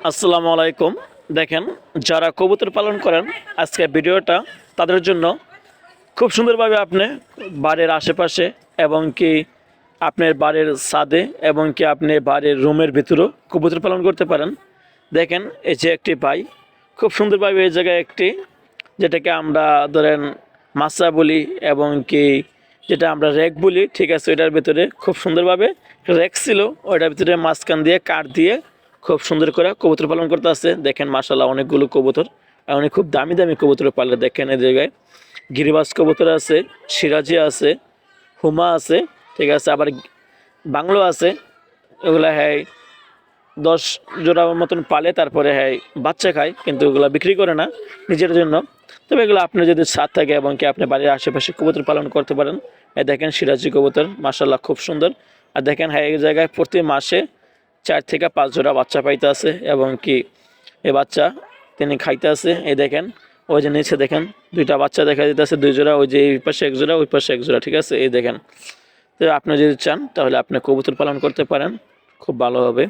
আসসালামু আলাইকুম। দেখেন, যারা কবুতর পালন করেন আজকে ভিডিওটা তাদের জন্য। খুব সুন্দরভাবে আপনি বাড়ির আশেপাশে এবং কি আপনার বাড়ির ছাদে এবং কি আপনি বাড়ির রুমের ভিতরেও কবুতর পালন করতে পারেন। দেখেন, এই যে একটি ভাই খুব সুন্দরভাবে এই জায়গায় একটি, যেটাকে আমরা ধরেন মাছা বলি এবং কি যেটা আমরা রেক বলি, ঠিক আছে, ওইটার ভিতরে খুব সুন্দরভাবে রেক ছিল, ওইটার ভিতরে মাঝখান দিয়ে কাঠ দিয়ে খুব সুন্দর করে কবুতর পালন করতে আছে। দেখেন মাশাআল্লাহ অনেকগুলো কবুতর, উনি খুব দামি দামি কবুতর পালে। দেখেন এই জায়গায় গিরিবাজ কবুতর আছে, সিরাজি আছে, হুমা আছে, ঠিক আছে, আবার বাংলো আছে। ওগুলা হ্যাঁ 10 জোড়া মতন পালে, তারপরে হ্যাঁ বাচ্চা খায়, কিন্তু ওগুলো বিক্রি করে না নিজের জন্য। তবে এগুলো আপনার যদি ছাদ থাকে এবং কি আপনি বাড়ির আশেপাশে কবুতর পালন করতে পারেন। দেখেন সিরাজি কবুতর মাশাআল্লাহ খুব সুন্দর। আর দেখেন হ্যাঁ এই জায়গায় প্রতি মাসে 4 থেকে 5 জোড়া বাচ্চা পাইতে আছে এবং কি এই বাচ্চা তিনি খাইতে আছে। এই দেখেন ওই যে নিচে দেখেন 2টা বাচ্চা দেখা যেতেছে, 2 জোড়া, ওই যে এই পাশে 1 জোড়া, ওই পাশে 1 জোড়া, ঠিক আছে। এই দেখেন, তো আপনি যদি চান তাহলে আপনি কবুতর পালন করতে পারেন, খুব ভালো হবে।